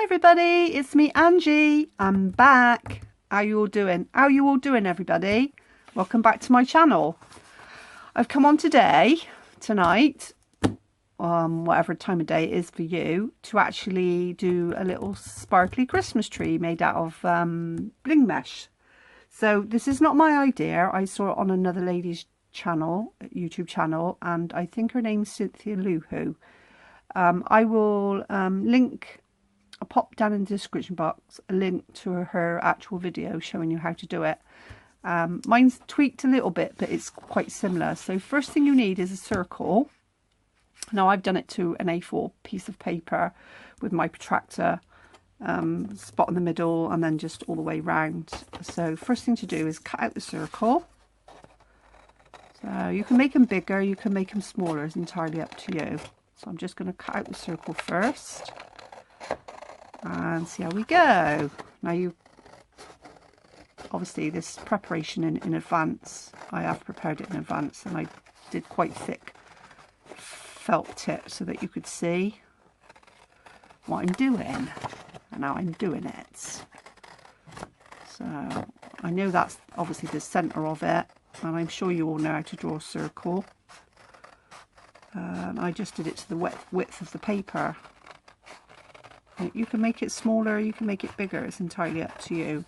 Everybody, it's me Angie. I'm back. How you all doing? How you all doing, everybody? Welcome back to my channel. I've come on tonight, whatever time of day it is for you, to actually do a little sparkly Christmas tree made out of bling mesh. So this is not my idea. I saw it on another lady's channel, YouTube channel, and I think her name's Cynthia Luhu. I will I'll pop down in the description box a link to her actual video showing you how to do it. Mine's tweaked a little bit, but it's quite similar. So first thing you need is a circle. Now I've done it to an A4 piece of paper with my protractor, spot in the middle and then just all the way round. So first thing to do is cut out the circle. So you can make them bigger, you can make them smaller, it's entirely up to you. So I'm just going to cut out the circle first and see how we go. Now you, obviously this preparation in advance, I have prepared it in advance, and I did quite thick felt tip so that you could see what I'm doing. And now I'm doing it. So I know that's obviously the centre of it, and I'm sure you all know how to draw a circle. I just did it to the width of the paper. You can make it smaller, you can make it bigger, it's entirely up to you.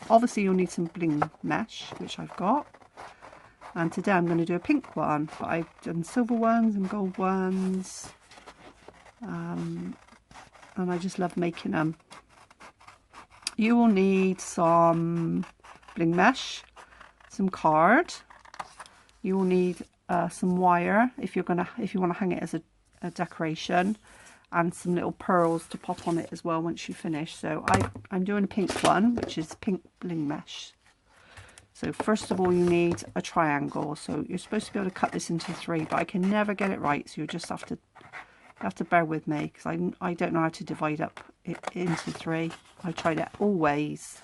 Obviously you'll need some bling mesh, which I've got. And today I'm going to do a pink one, but I've done silver ones and gold ones. And I just love making them. You will need some bling mesh, some card. You will need some wire if you want to hang it as a decoration, and some little pearls to pop on it as well once you finish. So I'm doing a pink one, which is pink bling mesh. So first of all you need a triangle. So you're supposed to be able to cut this into 3, but I can never get it right, so you just have to bear with me, because I don't know how to divide up it into 3. I tried it always,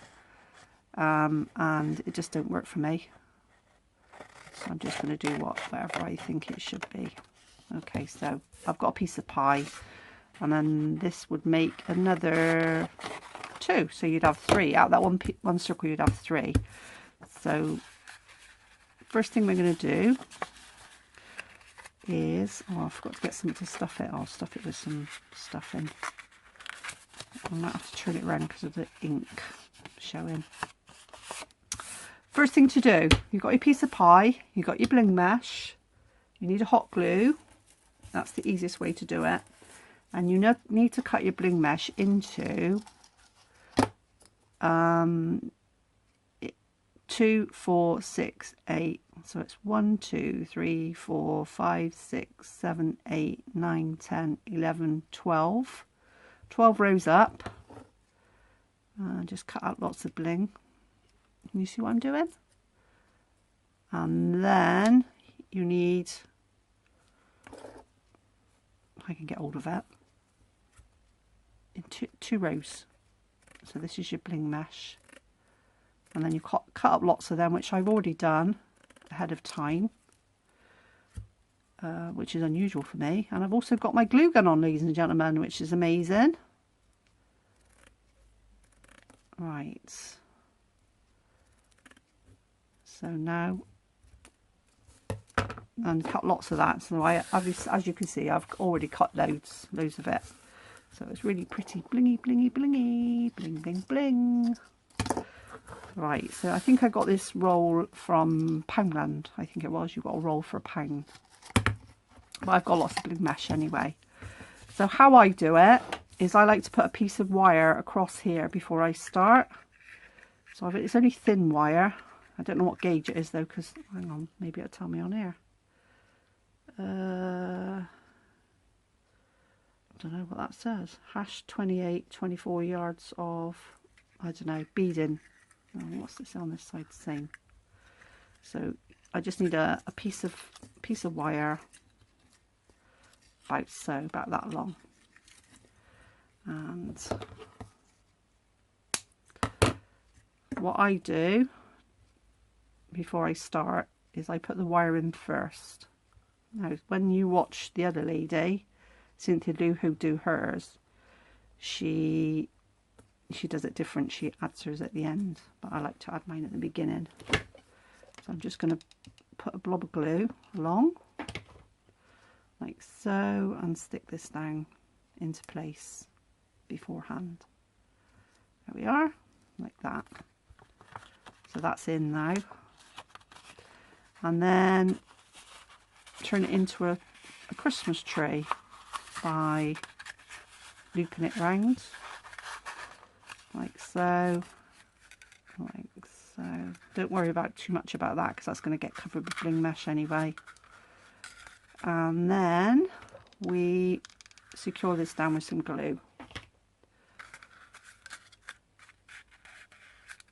and it just don't work for me. So I'm just going to do whatever I think it should be. Okay, so I've got a piece of pie, and then this would make another 2. So you'd have 3 out of that one circle. You'd have 3. So first thing we're going to do is, I forgot to get something to stuff it. I'll stuff it with some stuffing. I might have to turn it around because of the ink showing. First thing to do, you've got your piece of pie, you've got your bling mesh, you need a hot glue. That's the easiest way to do it. And you need to cut your bling mesh into 2, 4, 6, 8. So it's 1, 2, 3, 4, 5, 6, 7, 8, 9, 10, 11, 12. 12 rows up. Just cut out lots of bling. Can you see what I'm doing? And then you need, if I can get hold of it, in two rows. So this is your bling mesh. And then you cut up lots of them, which I've already done ahead of time, which is unusual for me. And I've also got my glue gun on, ladies and gentlemen, which is amazing. Right. So now, and cut lots of that. So as you can see, I've already cut loads of it. So it's really pretty, blingy, blingy, blingy, bling, bling, bling. Right, so I think I got this roll from Poundland. I think it was. You got a roll for £1. But I've got lots of bling mesh anyway. So how I do it is I like to put a piece of wire across here before I start. So it's only thin wire. I don't know what gauge it is though, because, hang on, maybe it'll tell me on here. I don't know what that says. Hash 28, 24 yards of, I don't know, beading. Oh, what's this on this side? Same. So I just need a piece of wire, about that long. And what I do before I start is I put the wire in first. Now when you watch the other lady, Cynthia Luhu, do hers, she does it different. She adds hers at the end, but I like to add mine at the beginning. So I'm just going to put a blob of glue along like so and stick this down into place beforehand. There we are, like that. So that's in now. And then turn it into a Christmas tree by looping it round like so, like so. Don't worry about too much about that because that's going to get covered with bling mesh anyway. And then we secure this down with some glue.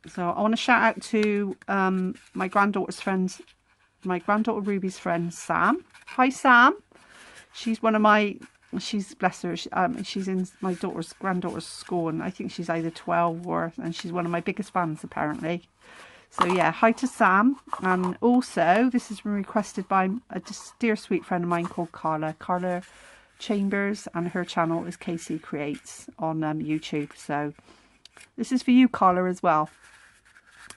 So I want to shout out to my granddaughter Ruby's friend Sam. Hi Sam. She's one of my, bless her, she's in my granddaughter's school, and I think she's either 12 and she's one of my biggest fans apparently. So yeah, hi to Sam. And also this has been requested by a dear sweet friend of mine called Carla Chambers, and her channel is Casey Creates on YouTube. So this is for you, Carla, as well.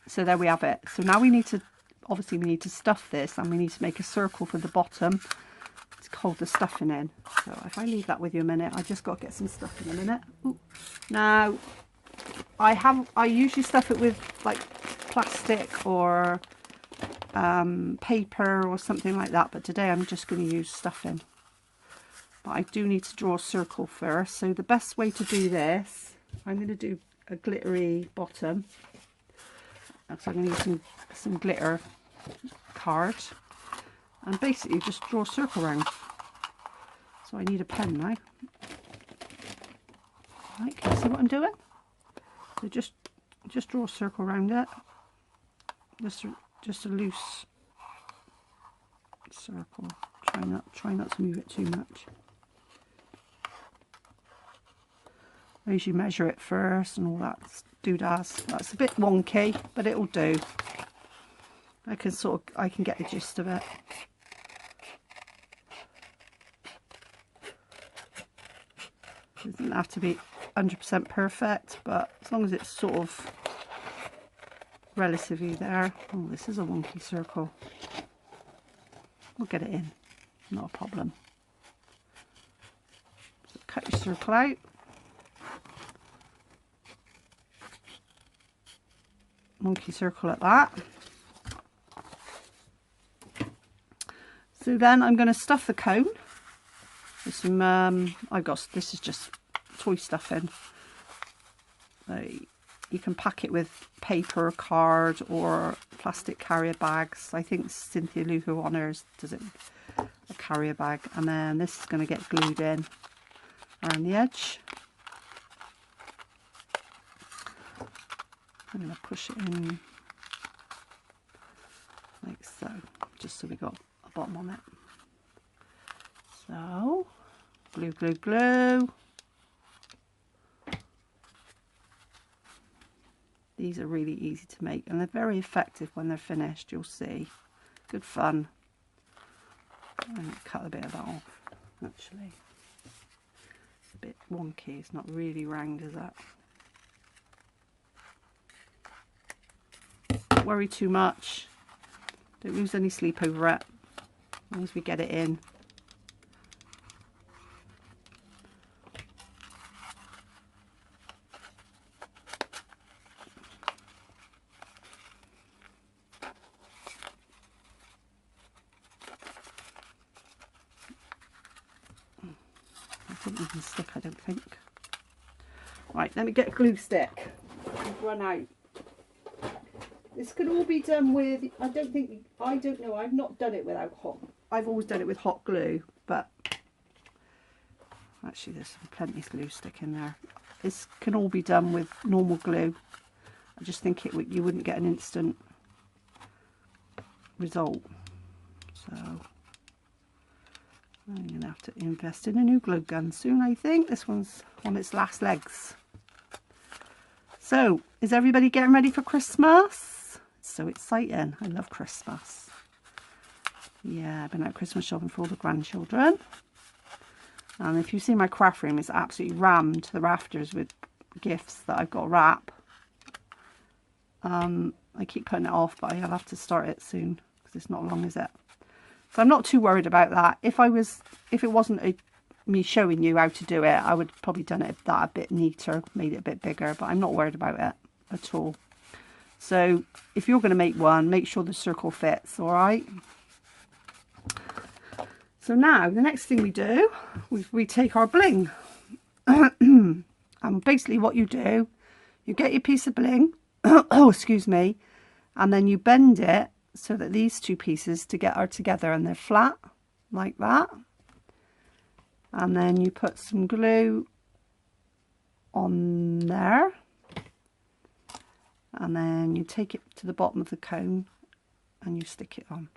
So there we have it. So now we need to stuff this, and we need to make a circle for the bottom to hold the stuffing in. So if I leave that with you a minute, I just got to get some stuff in a minute. Ooh. Now I usually stuff it with like plastic or paper or something like that, but today I'm just going to use stuffing. But I do need to draw a circle first. So the best way to do this, I'm going to do a glittery bottom. So I'm going to use some glitter card and basically just draw a circle around. So I need a pen now. Right, can you see what I'm doing? So just draw a circle around it. Just a loose circle. Try not to move it too much. I usually measure it first and all that doodads. That's a bit wonky, but it'll do. I can get the gist of it. It doesn't have to be 100% perfect, but as long as it's sort of relatively there. Oh, this is a wonky circle. We'll get it in, not a problem. So cut your circle out. Monkey circle at that. So then I'm going to stuff the cone with some, this is just toy stuffing. You can pack it with paper, card or plastic carrier bags. I think Cynthia Lou, who on hers does it, a carrier bag. And then this is going to get glued in around the edge. I'm going to push it in like so, just so we got a bottom on it. So, glue, glue, glue. These are really easy to make and they're very effective when they're finished, you'll see. Good fun. I'm going to cut a bit of that off, actually. It's a bit wonky, it's not really round, is that? Don't worry too much. Don't lose any sleep over it. As long as we get it in. It didn't even stick, I don't think. Right, let me get a glue stick. I've run out. This can all be done with, I don't know, I've not done it without I've always done it with hot glue, but actually there's plenty of glue stick in there. This can all be done with normal glue. I just think you wouldn't get an instant result. So I'm going to have to invest in a new glue gun soon, I think. This one's on its last legs. So, is everybody getting ready for Christmas? It's so exciting. I love Christmas. Yeah, I've been out Christmas shopping for all the grandchildren. And if you see my craft room, it's absolutely rammed to the rafters with gifts that I've got to wrap. I keep putting it off, but I'll have to start it soon because it's not long, is it? So I'm not too worried about that. If it wasn't me showing you how to do it, I would probably done it that a bit neater, made it a bit bigger, but I'm not worried about it at all. So if you're going to make one, make sure the circle fits, all right? So now the next thing we do, we take our bling. And basically what you do, you get your piece of bling, oh, excuse me, and then you bend it so that these two pieces are together and they're flat, like that. And then you put some glue on there. And then you take it to the bottom of the cone and you stick it on.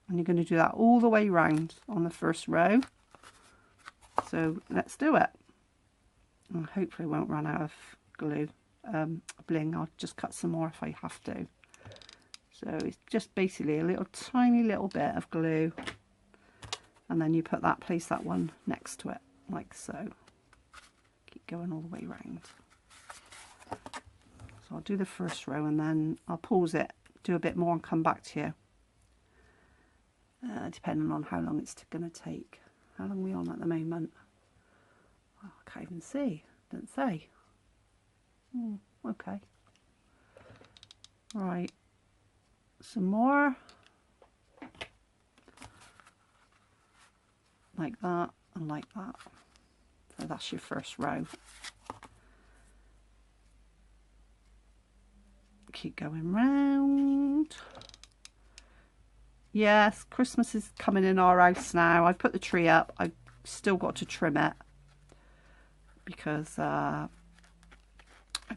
And you're going to do that all the way round on the first row. So let's do it. And hopefully I won't run out of glue, bling. I'll just cut some more if I have to. So it's just basically a tiny little bit of glue. And then you place that one next to it, like so. Keep going all the way round. So I'll do the first row and then I'll pause it, do a bit more and come back to you. Depending on how long it's going to take. How long are we on at the moment? Oh, I can't even see. Didn't say. Okay. Right. Some more. Like that and like that. So that's your first row. Keep going round. Yes, Christmas is coming in our house now. I've put the tree up. I've still got to trim it because I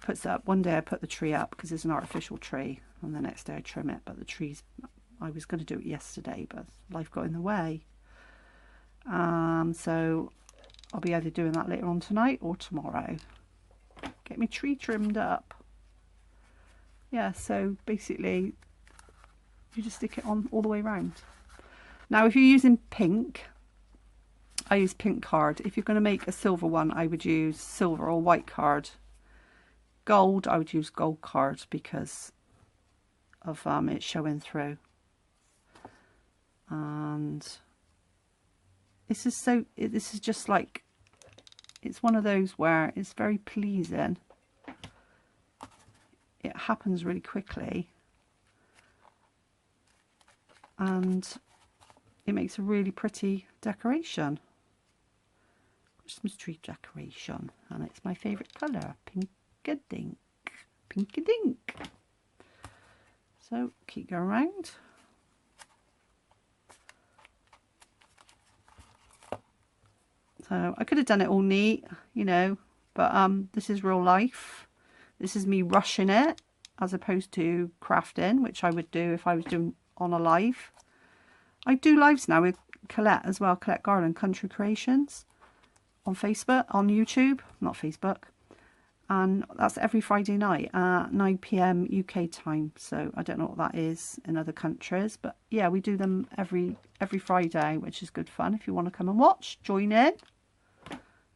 put it up. One day I put the tree up because it's an artificial tree, and the next day I trim it. But the trees, I was going to do it yesterday, but life got in the way. So I'll be either doing that later on tonight or tomorrow. Get my tree trimmed up. Yeah, so basically you just stick it on all the way around. Now if you're using pink, I use pink card. If you're going to make a silver one, I would use silver or white card. Gold, I would use gold card because of it showing through. And this is just like, it's one of those where it's very pleasing. It happens really quickly. And it makes a really pretty decoration. Christmas tree decoration. And it's my favourite colour. Pink-a-dink. Pink-a-dink. So keep going around. So I could have done it all neat, you know, but this is real life. This is me rushing it as opposed to crafting, which I would do if I was doing on a live. I do lives now with Colette as well, Colette Garland Country Creations on Facebook, on YouTube, not Facebook. And that's every Friday night at 9 PM UK time. So I don't know what that is in other countries, but yeah, we do them every Friday, which is good fun. If you want to come and watch, join in,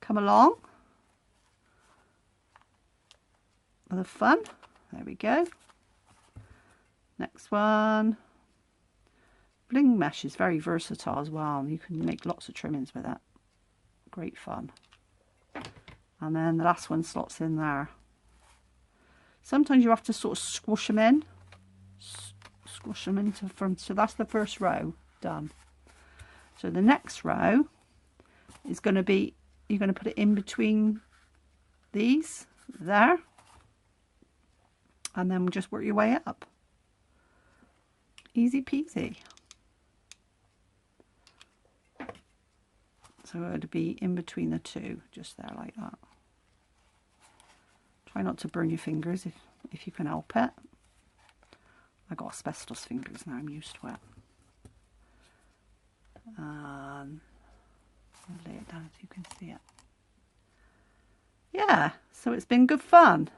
come along. Other fun. There we go. Next one. Bling mesh is very versatile as well. You can make lots of trimmings with it. Great fun. And then the last one slots in there. Sometimes you have to sort of squash them in. Squash them into front. So that's the first row done. So the next row is going to be, you're going to put it in between these there. And then just work your way up. Easy peasy. So it would be in between the two, just there like that. Try not to burn your fingers if you can help it. I got asbestos fingers now, I'm used to it. I'll lay it down so you can see it. Yeah, so it's been good fun.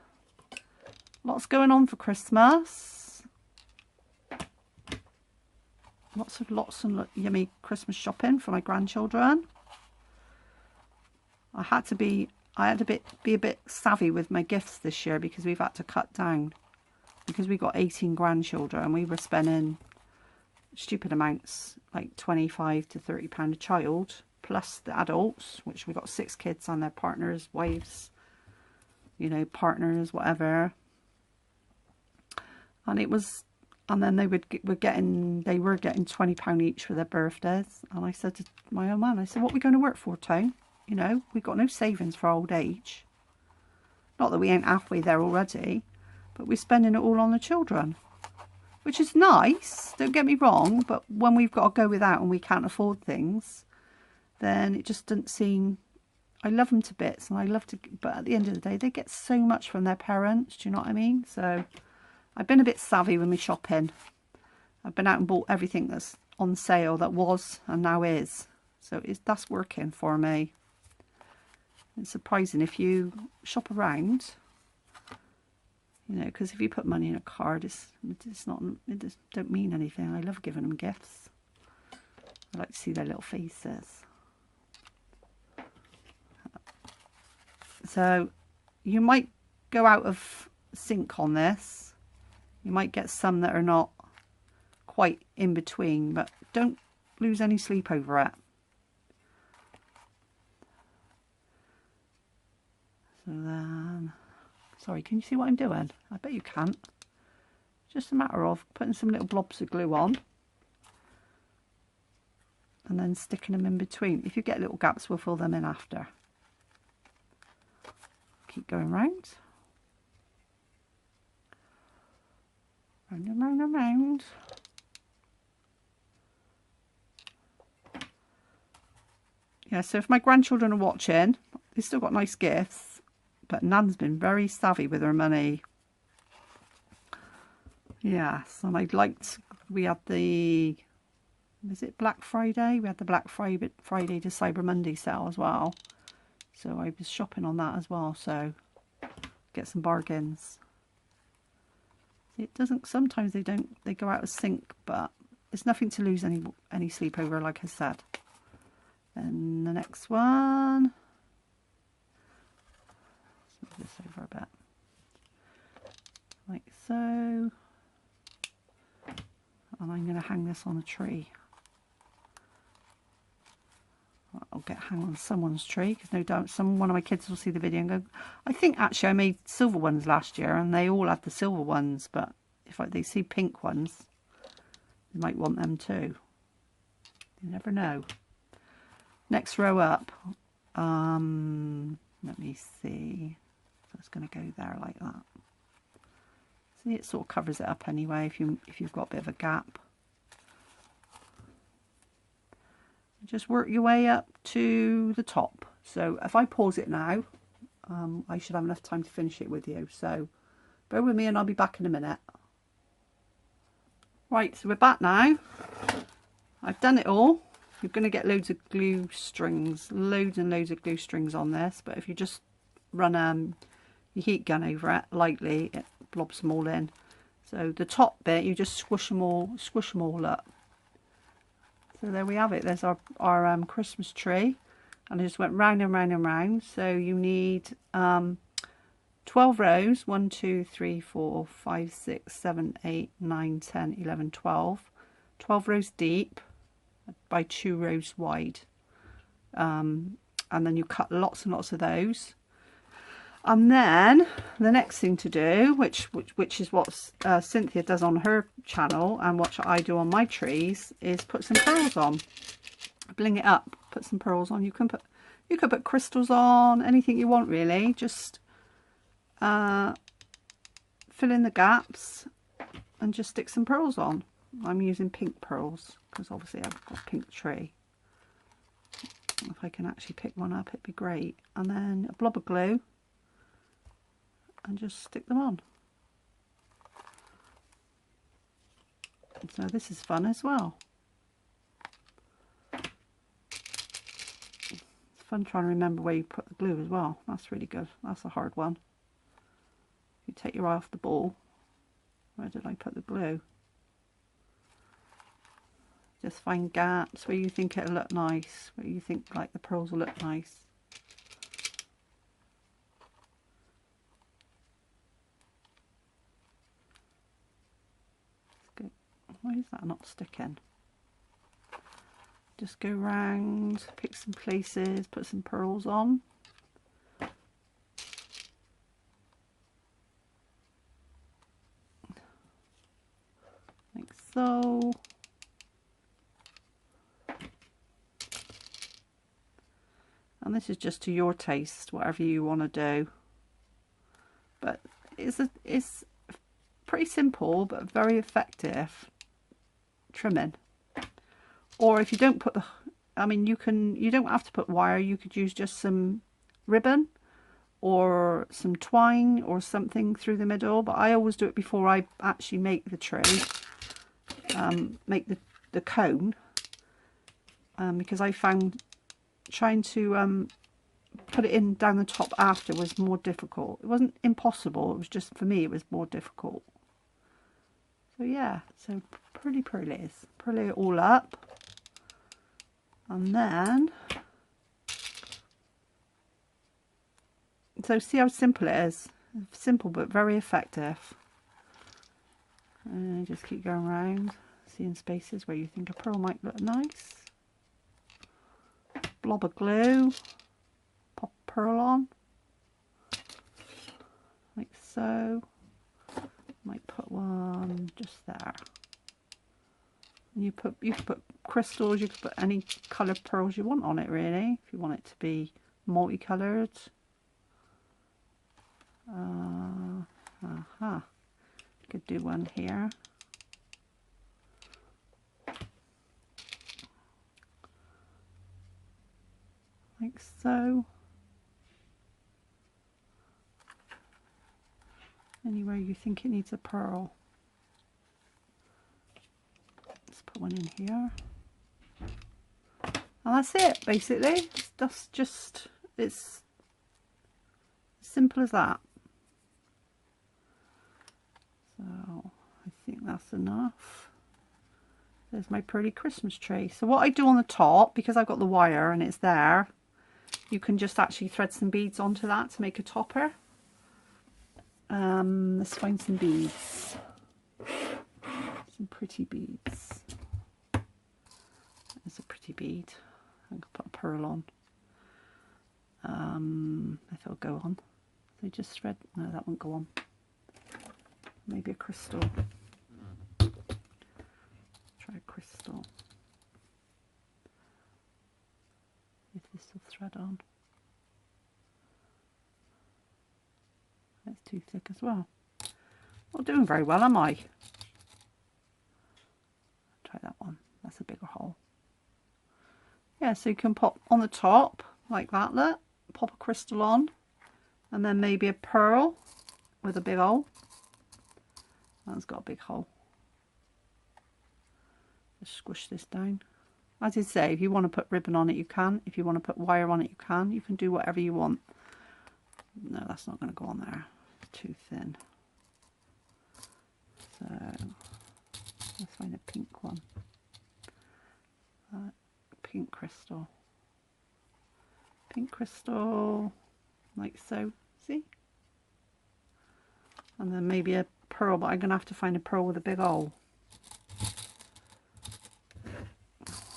Lots going on for Christmas. Lots and yummy Christmas shopping for my grandchildren. I had to be a bit savvy with my gifts this year, because we've had to cut down, because we got 18 grandchildren and we were spending stupid amounts, like 25 to 30 pound a child, plus the adults, which we got 6 kids and their partners, wives, you know, partners, whatever. And it was, and then they were getting £20 each for their birthdays. And I said to my old man, I said, what are we going to work for, Tone? You know, we've got no savings for old age. Not that we ain't halfway there already, but we're spending it all on the children, which is nice, don't get me wrong, but when we've got to go without and we can't afford things, then it just doesn't seem... I love them to bits, and I love to, but at the end of the day, they get so much from their parents, do you know what I mean? So I've been a bit savvy with my shopping. I've been out and bought everything that's on sale, that was and now is. So that's working for me. It's surprising if you shop around, you know, because if you put money in a card, it just don't mean anything. I love giving them gifts. I like to see their little faces. So you might go out of sync on this. You might get some that are not quite in between, but don't lose any sleep over it. So then, sorry, can you see what I'm doing? I bet you can't. Just a matter of putting some little blobs of glue on and then sticking them in between. If you get little gaps, we'll fill them in after. Keep going round. Round and round and round. Yeah, so if my grandchildren are watching, they've still got nice gifts, but Nan's been very savvy with her money. Yes, and we had the, was it Black Friday? We had the Black Friday to Cyber Monday sale as well. So I was shopping on that as well, so get some bargains. It doesn't, sometimes they go out of sync, but it's nothing to lose any sleep over, like I said. And the next one, let's move this over a bit, like so. And I'm going to hang this on a tree. I'll get hung on someone's tree, because no doubt one of my kids will see the video and go, I think actually I made silver ones last year and they all had the silver ones, but if they see pink ones, they might want them too. You never know. Next row up, let me see, so it's going to go there like that. See, it sort of covers it up anyway if you've got a bit of a gap. Just work your way up to the top. So if I pause it now, I should have enough time to finish it with you. So bear with me and I'll be back in a minute. Right, so we're back now. I've done it all. You're going to get loads of glue strings, loads and loads of glue strings on this. But if you just run your heat gun over it lightly, it blobs them all in. So the top bit, you just squish them all up. So there we have it. There's our Christmas tree, and I just went round and round and round. So you need 12 rows, 1, 2, 3, 4, 5, 6, 7, 8, 9, 10, 11, 12. 12 rows deep by 2 rows wide. And then you cut lots and lots of those. And then the next thing to do, which is what Cynthia does on her channel and what I do on my trees, is put some pearls on. Bling it up, put some pearls on. You can put crystals on, anything you want really. Just fill in the gaps and just stick some pearls on. I'm using pink pearls because obviously I've got a pink tree. If I can actually pick one up, it'd be great. And then a blob of glue. And just stick them on. So this is fun as well. It's fun trying to remember where you put the glue as well. That's really good. That's a hard one. You take your eye off the ball. Where did I put the glue? Just find gaps where you think it'll look nice, where you think like the pearls will look nice. why is that not sticking? Just go round, pick some places, put some pearls on. Like so. And this is just to your taste, whatever you want to do. But it's pretty simple but very effective trimming. Or if you don't put the, I mean, you don't have to put wire. You could use just some ribbon or some twine or something through the middle. But I always do it before I actually make the tree, make the cone, because I found trying to put it in down the top after was more difficult. It wasn't impossible, it was just, for me, it was more difficult. So yeah, so pretty purlies. Purley it all up. And then, so see how simple it is? Simple but very effective. And just keep going around, seeing spaces where you think a pearl might look nice. Blob of glue, pop pearl on, like so. Might put one just there. And you can put crystals, you can put any coloured pearls you want on it really, if you want it to be multicoloured. Could do one here. Like so. Anywhere you think it needs a pearl. Let's put one in here. And that's it, basically. That's just, it's as simple as that. So I think that's enough. There's my pretty Christmas tree. So what I do on the top, because I've got the wire and it's there, you can just actually thread some beads onto that to make a topper. Let's find some beads. Some pretty beads. There's a pretty bead. I'm going to put a pearl on. If it'll go on. So just thread. No, that won't go on. Maybe a crystal. Try a crystal. If this will thread on. That's too thick as well. Not doing very well, am I? Try that one. That's a bigger hole. Yeah, so you can pop on the top like that, look. Pop a crystal on. And then maybe a pearl with a big hole. That's got a big hole. Just squish this down. As I say, if you want to put ribbon on it, you can. If you want to put wire on it, you can. You can do whatever you want. No, that's not going to go on there. It's too thin. So, let's find a pink one. Pink crystal. Pink crystal, like so. See? And then maybe a pearl, but I'm going to have to find a pearl with a big hole.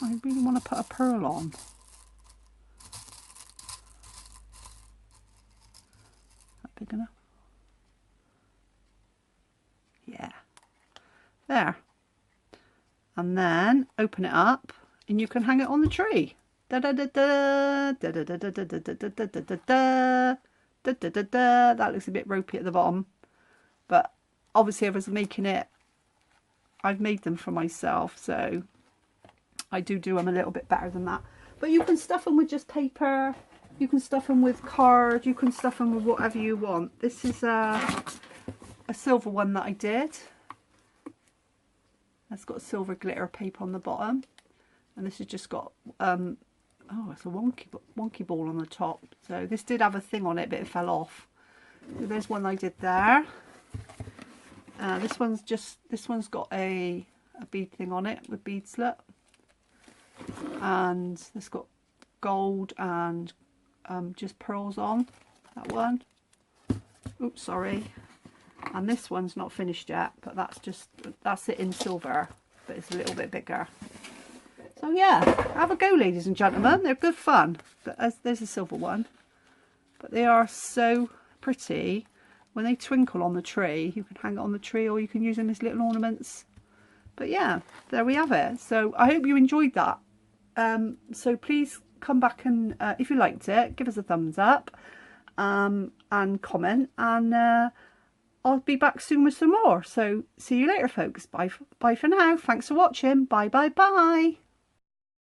I really want to put a pearl on. Is that big enough? Yeah. There. And then open it up and you can hang it on the tree. Da da da da da da da da da da da da da da da da da da. That looks a bit ropey at the bottom. But obviously I was making it, I've made them for myself, so I do them a little bit better than that. But you can stuff them with just paper, you can stuff them with card, you can stuff them with whatever you want. This is a silver one that I did. It's got silver glitter paper on the bottom. And this has just got, oh, it's a wonky ball on the top. So this did have a thing on it, but it fell off. So there's one I did there. This one's got a bead thing on it with bead slit. And it's got gold and just pearls on, that one. Oops, sorry. And this one's not finished yet, but that's it in silver. but it's a little bit bigger. So yeah, have a go, ladies and gentlemen. They're good fun. But there's a silver one. But they are so pretty. When they twinkle on the tree, you can hang it on the tree or you can use them as little ornaments. But yeah, there we have it. So I hope you enjoyed that. So please come back and, if you liked it, give us a thumbs up and comment. And I'll be back soon with some more. So see you later, folks. Bye for now. Thanks for watching. Bye, bye, bye.